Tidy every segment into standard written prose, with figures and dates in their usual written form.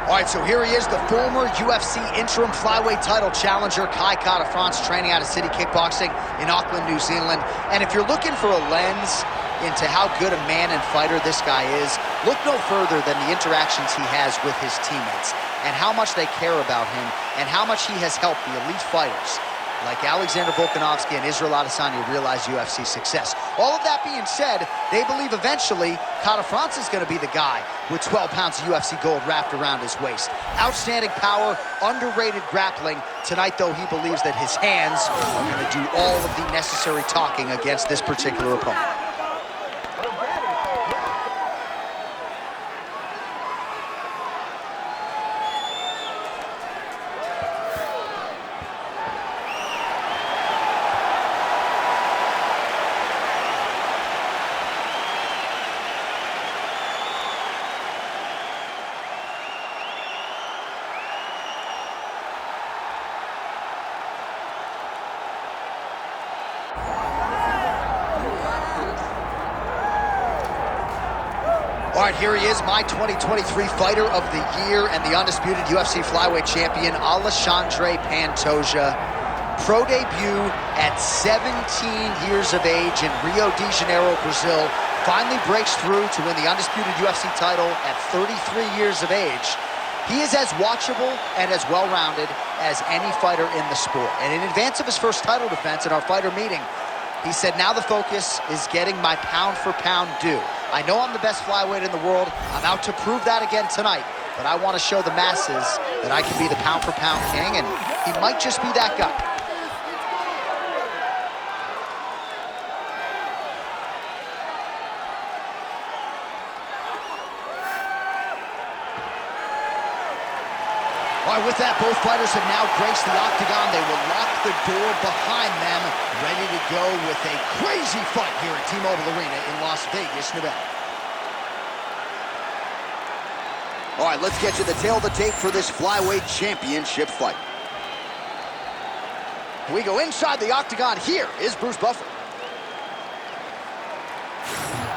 All right, so here he is, the former UFC interim flyweight title challenger, Kai Kara-France, training out of City Kickboxing in Auckland, New Zealand. And if you're looking for a lens into how good a man and fighter this guy is, look no further than the interactions he has with his teammates and how much they care about him and how much he has helped the elite fighters like Alexandre and Israel Adesanya realize UFC success. All of that being said, they believe eventually Kara-France is going to be the guy with 12 pounds of UFC gold wrapped around his waist. Outstanding power, underrated grappling. Tonight, though, he believes that his hands are going to do all of the necessary talking against this particular opponent. All right, here he is, my 2023 Fighter of the Year and the undisputed UFC Flyweight Champion, Alexandre Pantoja. Pro debut at 17 years of age in Rio de Janeiro, Brazil. Finally breaks through to win the undisputed UFC title at 33 years of age. He is as watchable and as well-rounded as any fighter in the sport. And in advance of his first title defense in our fighter meeting, he said, now the focus is getting my pound-for-pound due. I know I'm the best flyweight in the world. I'm out to prove that again tonight. But I want to show the masses that I can be the pound-for-pound king, and he might just be that guy. All right, with that, both fighters have now graced the octagon. They will lock the door behind them, ready to go with a crazy fight here at T-Mobile Arena in Las Vegas, Nevada. All right, let's get to the tail of the tape for this flyweight championship fight. We go inside the octagon. Here is Bruce Buffer.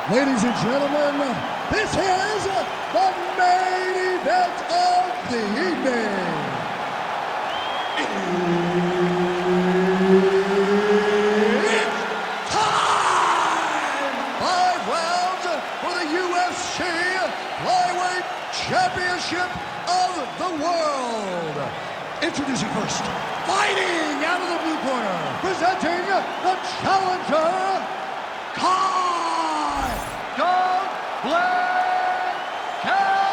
Ladies and gentlemen, this is the main event of the evening. It's time! 5 rounds for the UFC Flyweight Championship of the World. Introducing first, fighting out of the blue corner, presenting the challenger, Kai Kara-France!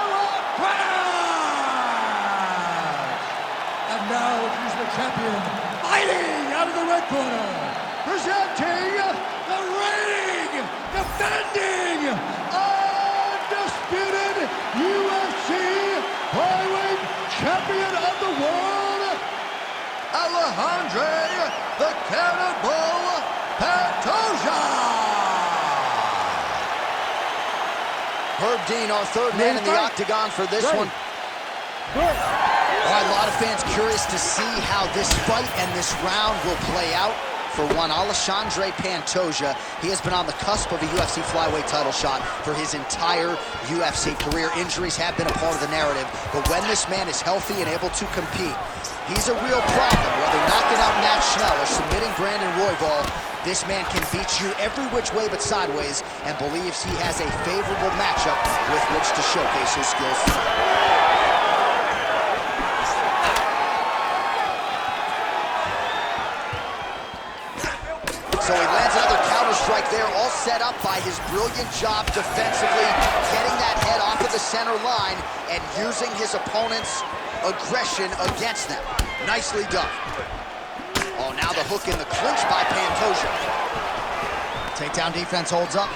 And now he's the champion, fighting out of the red corner, presenting the reigning, defending, undisputed UFC Flyweight Champion of the world, Alexandre the Cannibal Pantoja! Herb Dean, our third man in the octagon for this one. All right, a lot of fans curious to see how this fight and this round will play out. For one, Alexandre Pantoja, he has been on the cusp of a UFC flyweight title shot for his entire UFC career. Injuries have been a part of the narrative, but when this man is healthy and able to compete, he's a real problem. Whether knocking out Matt Schnell or submitting Brandon Royval, this man can beat you every which way but sideways and believes he has a favorable matchup with which to showcase his skills. So he lands another counter strike there, all set up by his brilliant job defensively, getting that head off of the center line and using his opponent's aggression against them. Nicely done. Oh, now the hook in the clinch by Pantoja. Takedown defense holds up.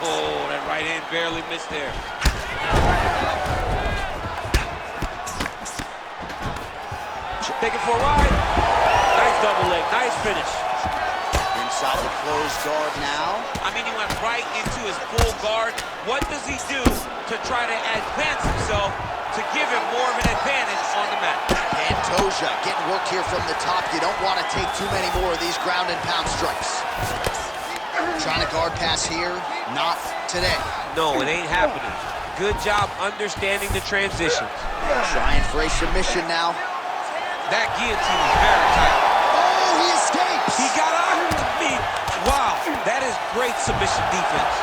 Oh, that right hand barely missed there. Taking for a ride. Nice double leg, nice finish. Inside the closed guard now. I mean, he went right into his full guard. What does he do to try to advance himself to give him more of an advantage on the mat? Pantoja getting worked here from the top. You don't want to take too many more of these ground and pound strikes. Trying to guard pass here, not today. No, it ain't happening. Good job understanding the transitions. Trying for a submission now. That guillotine is very tight. Oh, he escapes! He got out. I mean, wow, that is great submission defense.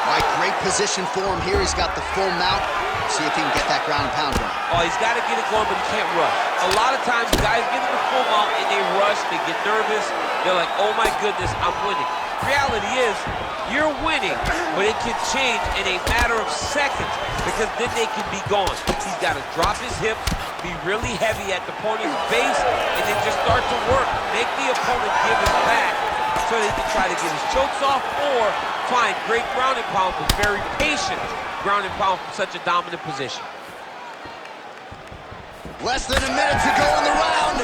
All right, great position for him here. He's got the full mount. See if he can get that ground and pound going. Oh, he's got to get it going, but he can't rush. A lot of times, guys get in the full mount and they rush, they get nervous. They're like, oh my goodness, I'm winning. Reality is, you're winning, but it can change in a matter of seconds because then they can be gone. He's got to drop his hips, be really heavy at the opponent's base, and then just start to work. Make the opponent give his back so they can try to get his chokes off or find great ground and pound, but very patient ground and pound from such a dominant position. Less than a minute to go in the round.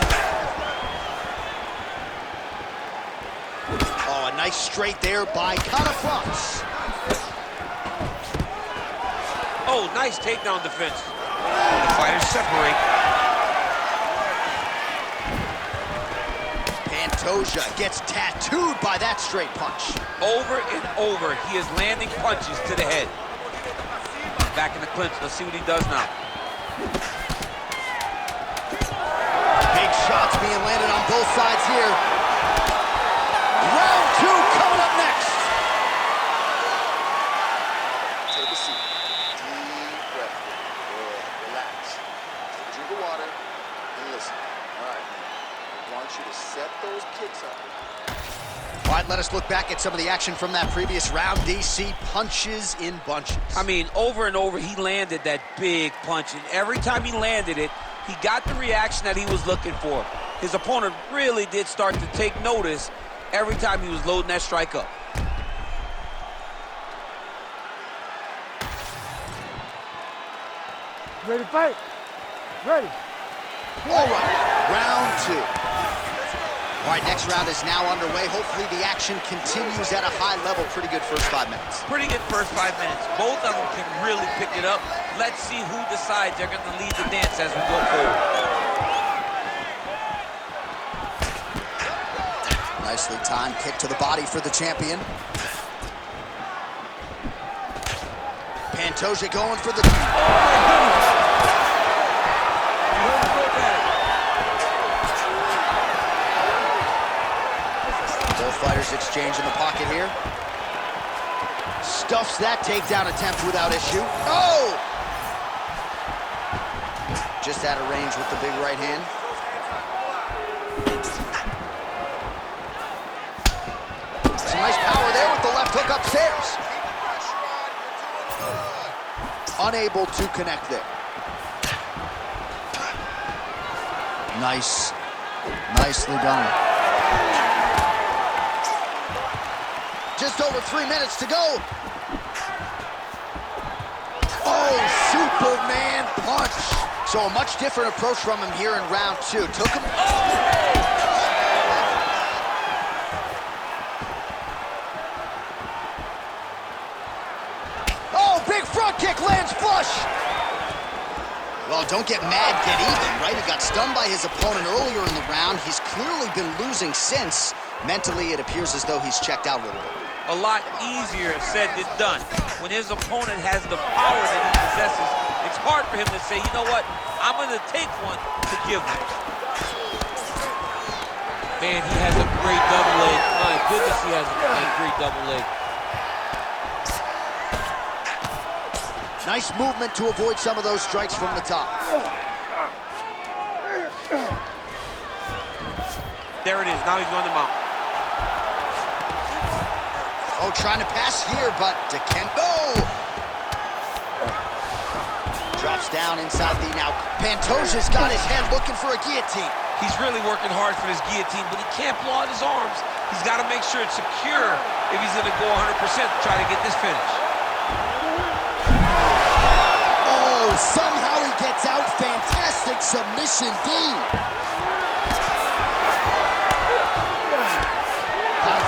Oh, a nice straight there by France. Oh, nice takedown defense. The fighters separate. Pantoja gets tattooed by that straight punch. Over and over, he is landing punches to the head. Back in the clinch, let's see what he does now. Big shots being landed on both sides here. Round two coming up next. Take a seat. Deep breath. Good. Relax. Take a drink of water and listen. All right. I want you to set those kicks up. All right, let us look back at some of the action from that previous round. DC punches in bunches. I mean, over and over, he landed that big punch, and every time he landed it, he got the reaction that he was looking for. His opponent really did start to take notice every time he was loading that strike up. Ready to fight? Ready. All right, round two. All right, next round is now underway. Hopefully the action continues at a high level. Pretty good first 5 minutes. Pretty good first 5 minutes. Both of them can really pick it up. Let's see who decides they're going to lead the dance as we go forward. Nicely timed kick to the body for the champion. Pantoja going for the... Both fighters exchange in the pocket here. Stuffs that takedown attempt without issue. Oh! Just out of range with the big right hand. Some nice power there with the left hook upstairs. Unable to connect there. Nicely done. Just over 3 minutes to go. Oh, Superman punch. So a much different approach from him here in round two. Took him. Oh, big front kick lands flush. Well, don't get mad, get even, right? He got stunned by his opponent earlier in the round. He's clearly been losing since. Mentally, it appears as though he's checked out a little bit. A lot easier said than done. When his opponent has the power that he possesses, it's hard for him to say, you know what, I'm going to take one to give one. Man, he has a great double leg. My goodness, he has a great double leg. Nice movement to avoid some of those strikes from the top. There it is. Now he's on the mount. Oh, trying to pass here, but Dikembe drops down inside the now. Pantoja's got his head looking for a guillotine. He's really working hard for this guillotine, but he can't blow out his arms. He's got to make sure it's secure if he's going to go 100% to try to get this finish. Oh, somehow he gets out. Fantastic submission D.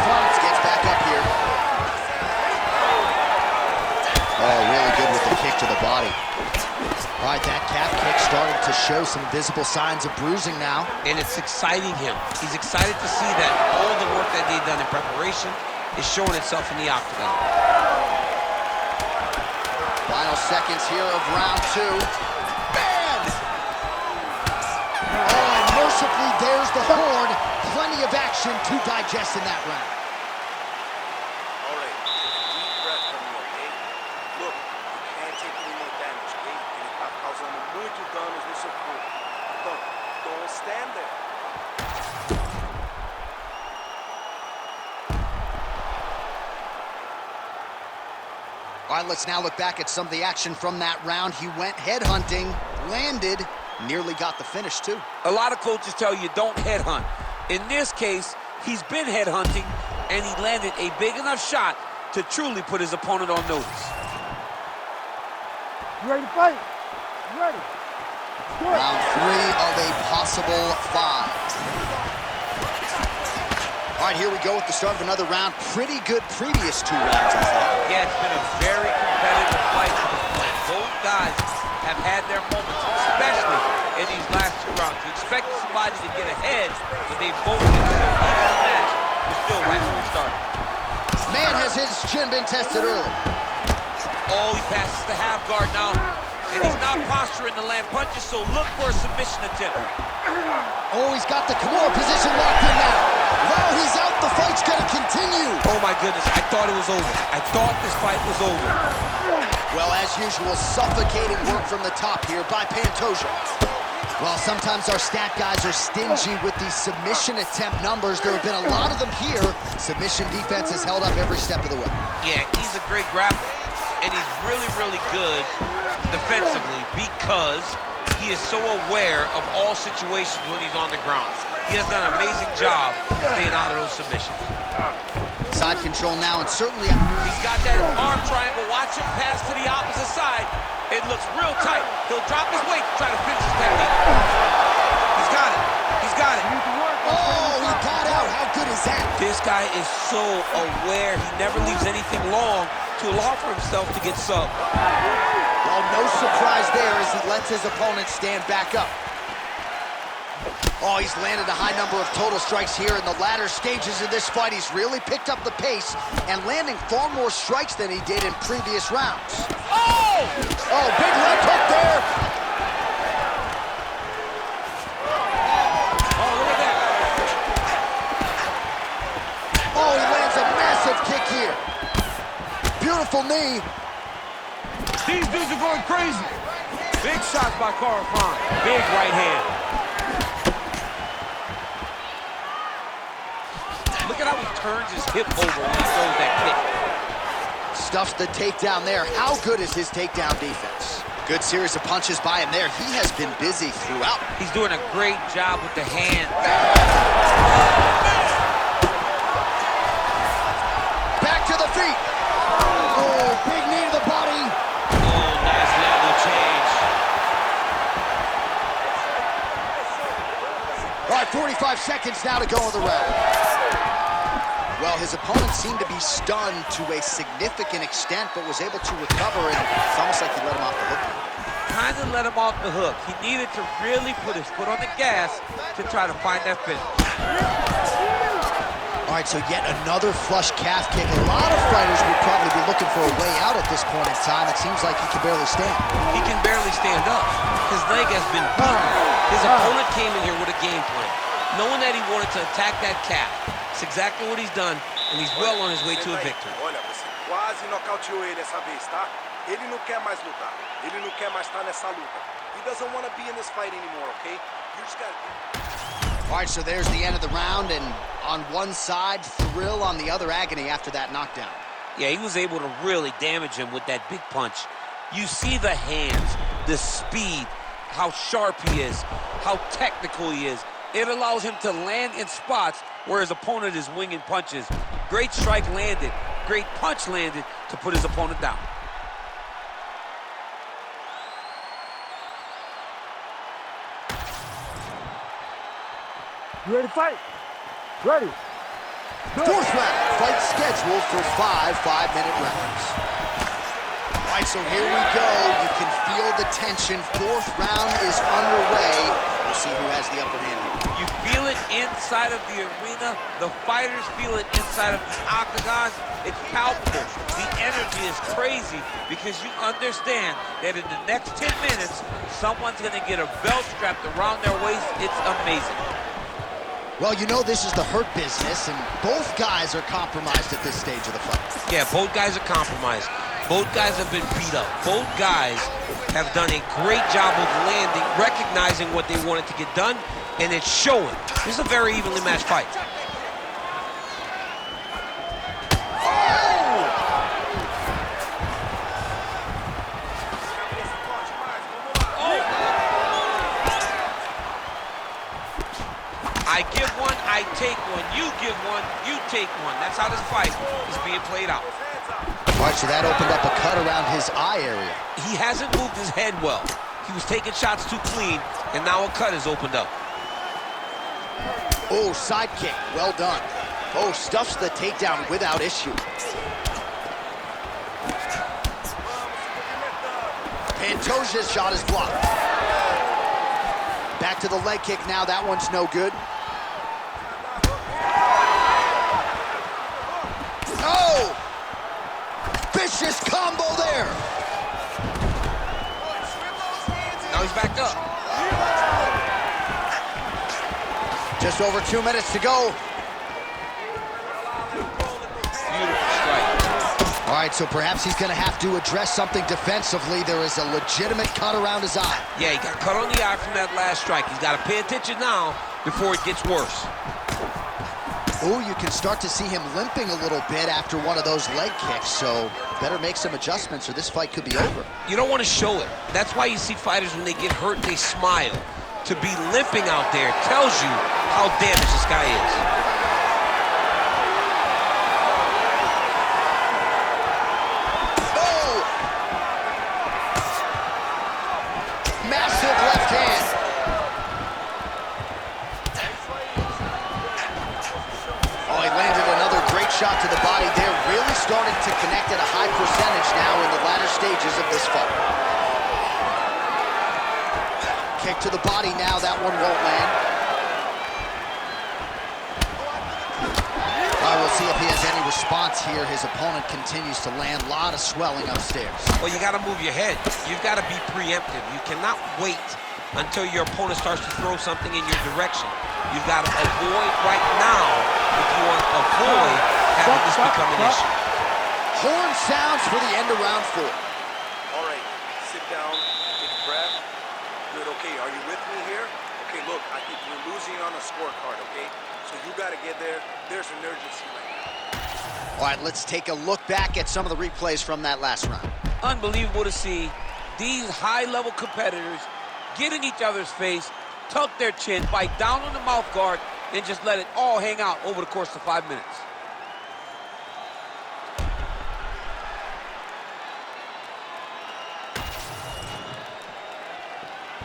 France gets back up here. Oh, really good with the kick to the body. All right, that calf kick starting to show some visible signs of bruising now. And it's exciting him. He's excited to see that. work that they've done in preparation is showing itself in the octagon. Final seconds here of round 2. Man! Oh, and mercifully, there's the horn. Plenty of action to digest in that round. All right, take a deep breath from me, okay? Look, you can't take any more damage, okay? Ele tá causando muito danos no seu corpo. Então, don't stand there. All right, let's now look back at some of the action from that round. He went headhunting, landed, nearly got the finish, too. A lot of coaches tell you don't headhunt. In this case, he's been headhunting, and he landed a big enough shot to truly put his opponent on notice. You ready to fight? You ready? Round 3 of a possible 5. All right, here we go with the start of another round. Pretty good previous 2 rounds, I thought. Yeah, it's been a very competitive fight to this point. Both guys have had their moments, especially in these last 2 rounds. You expect somebody to get ahead, but they both get so even the match. We're still right where we started. Man, has his chin been tested early. Oh, he passes the half guard now, and he's not posturing to land punches, so look for a submission attempt. Oh, he's got the Kimura position locked in now. Wow, he's out. The fight's gonna continue. Oh my goodness, I thought it was over. I thought this fight was over. Well, as usual, suffocating work from the top here by Pantoja. Well, sometimes our stat guys are stingy with these submission attempt numbers. There have been a lot of them here. Submission defense has held up every step of the way. Yeah, he's a great grappler, and he's really, really good defensively because he is so aware of all situations when he's on the ground. He has done an amazing job staying out of those submissions. Side control now, and certainly... He's got that arm triangle. Watch him pass to the opposite side. It looks real tight. He'll drop his weight to try to finish his technique. He's got it. He's got it. Oh, he got out. How good is that? This guy is so aware. He never leaves anything long to allow for himself to get subbed. Well, no surprise there as he lets his opponent stand back up. Oh, he's landed a high number of total strikes here in the latter stages of this fight. He's really picked up the pace and landing far more strikes than he did in previous rounds. Oh! Oh, big left hook there. Oh, look at that. Oh, he lands a massive kick here. Beautiful knee. These dudes are going crazy. Big shots by Carafon. Big right hand. Look at how he turns his hip over when he throws that kick. Stuffs the takedown there. How good is his takedown defense? Good series of punches by him there. He has been busy throughout. He's doing a great job with the hand. Back to the feet. Oh, big knee to the body. Oh, nice level change. All right, 45 seconds now to go in the round. Well, his opponent seemed to be stunned to a significant extent, but was able to recover, and it's almost like he let him off the hook. Kind of let him off the hook. He needed to really put his foot on the gas to try to find that finish. All right, so yet another flush calf kick. A lot of fighters would probably be looking for a way out at this point in time. It seems like he can barely stand. He can barely stand up. His leg has been beaten. His opponent came in here with a game plan, knowing that he wanted to attack that calf. It's exactly what he's done, and he's well on his way to a victory. Olha, você quase nocauteou ele essa vez, tá? Ele não quer mais lutar. Ele não quer mais estar nessa luta. He doesn't want to be in this fight anymore, okay? You just gotta... All right, so there's the end of the round, and on one side, thrill, on the other, agony after that knockdown. Yeah, he was able to really damage him with that big punch. You see the hands, the speed, how sharp he is, how technical he is. It allows him to land in spots where his opponent is winging punches. Great strike landed, great punch landed to put his opponent down. You ready to fight? Ready. Fourth round, fight scheduled for 5 5-minute rounds. All right, so here we go. You can feel the tension. Fourth round is underway. We'll see who has the upper hand here. You feel it inside of the arena. The fighters feel it inside of the octagon. It's palpable. The energy is crazy because you understand that in the next 10 minutes, someone's going to get a belt strapped around their waist. It's amazing. Well, you know this is the hurt business, and both guys are compromised at this stage of the fight. Yeah, both guys are compromised. Both guys have been beat up. Both guys have done a great job of landing, recognizing what they wanted to get done, and it's showing. This is a very evenly matched fight. I give one, I take one. You give one, you take one. That's how this fight is being played out. All right, so that opened up a cut around his eye area. He hasn't moved his head well. He was taking shots too clean, and now a cut has opened up. Oh, side kick, well done. Oh, stuffs the takedown without issue. Pantoja's shot is blocked. Back to the leg kick now, that one's no good. Oh! Vicious combo there! Now he's backed up. Just over 2 minutes to go. Beautiful strike. All right, so perhaps he's gonna have to address something defensively. There is a legitimate cut around his eye. Yeah, he got cut on the eye from that last strike. He's got to pay attention now before it gets worse. Oh, you can start to see him limping a little bit after one of those leg kicks, so better make some adjustments or this fight could be over. You don't want to show it. That's why you see fighters, when they get hurt, they smile. To be limping out there tells you how damaged this guy is. Oh! Massive left hand. Oh, he landed another great shot to the body there. Really starting to connect at a high percentage now in the latter stages of this fight. Kick to the body now, that one won't land. All right, we'll see if he has any response here. His opponent continues to land. A lot of swelling upstairs. Well, you got to move your head. You've got to be preemptive. You cannot wait until your opponent starts to throw something in your direction. You've got to avoid right now if you want to avoid having this become an issue. Horn sounds for the end of round 4. All right, sit down, take a breath. Good, okay, are you with me here? Okay, look, I think we're losing on a scorecard, okay? So you gotta get there. There's an urgency right now. All right, let's take a look back at some of the replays from that last round. Unbelievable to see these high-level competitors get in each other's face, tuck their chin, bite down on the mouth guard, and just let it all hang out over the course of 5 minutes.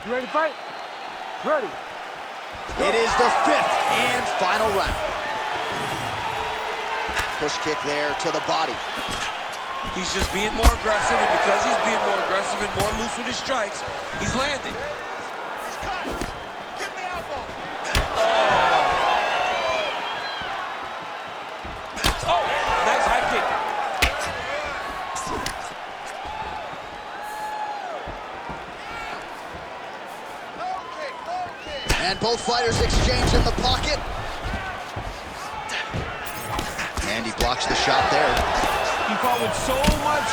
You ready to fight? Ready. It is the 5th and final round. Push kick there to the body. He's just being more aggressive, and because he's being more aggressive and more loose with his strikes, he's landing. Oh, nice high kick. And both fighters exchange in the pocket. And he blocks the shot there. He fought with so much.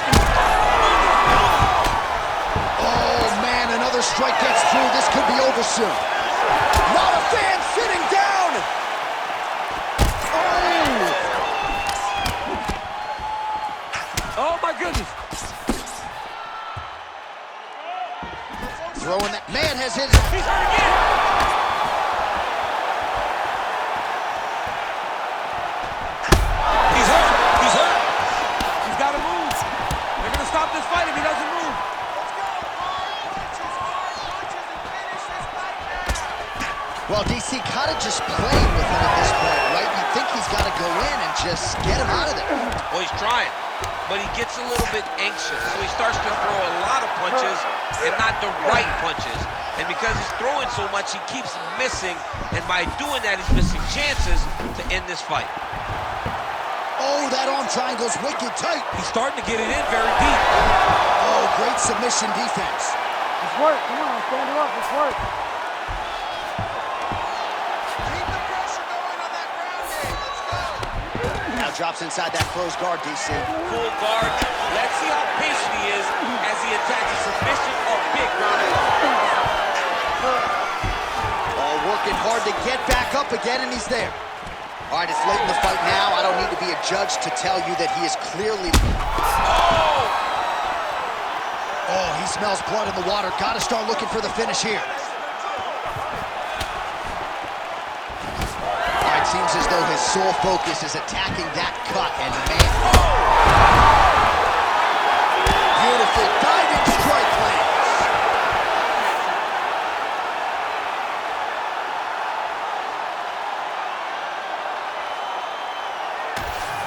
Oh, man, another strike gets through. This could be over soon. Not a fan sitting down. Oh! Oh, my goodness. Throwing that. Man has his. He's hurt again. He's hurt. He's hurt. He's got to move. They're going to stop this fight if he doesn't move. Well, DC kind of just playing with him at this point, right? You think he's got to go in and just get him out of there. Well, he's trying. but he gets a little bit anxious. So he starts to throw a lot of punches and not the right punches. And because he's throwing so much, he keeps missing. And by doing that, he's missing chances to end this fight. Oh, that arm triangle's wicked tight. He's starting to get it in very deep. Oh, great submission defense. It's work. Come on, stand him up. It's work. Keep the pressure going on that ground game. Let's go. Now drops inside that closed guard, DC. Full guard. Let's see how patient he is as he attacks a submission or big ground and pound. Oh, working hard to get back up again, and he's there. All right, it's late in the fight now. I don't need to be a judge to tell you that he is clearly... Oh, he smells blood in the water. Got to start looking for the finish here. All right, seems as though his sole focus is attacking that cut, and man... Beautiful diving strike lands.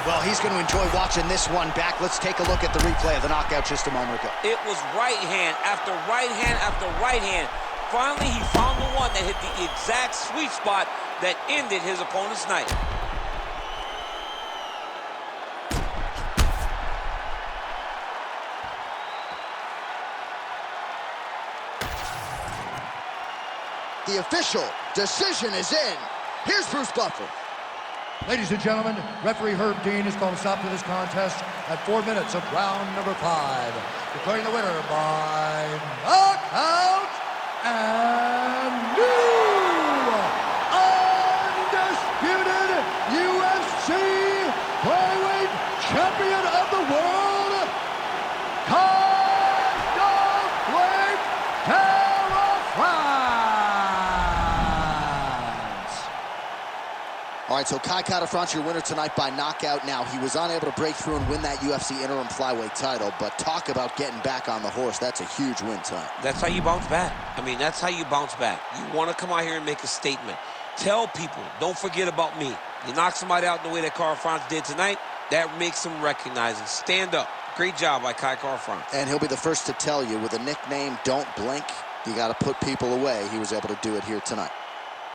Well, he's going to enjoy watching this one back. Let's take a look at the replay of the knockout just a moment ago. It was right hand after right hand after right hand. Finally, he found the one that hit the exact sweet spot that ended his opponent's night. The official decision is in. Here's Bruce Buffer. Ladies and gentlemen, referee Herb Dean has called a stop to this contest at 4 minutes of round number 5. Declaring the winner by knockout and new undisputed UFC Flyweight Champion of the World, All right, so Kai Kara-France, your winner tonight by knockout. Now, he was unable to break through and win that UFC interim flyweight title, but talk about getting back on the horse. That's a huge win tonight. That's how you bounce back. I mean, that's how you bounce back. You want to come out here and make a statement. Tell people, don't forget about me. You knock somebody out in the way that Kara-France did tonight, that makes them recognize and stand up. Great job by Kai Kara-France. And he'll be the first to tell you, with a nickname, Don't Blink, you got to put people away. He was able to do it here tonight.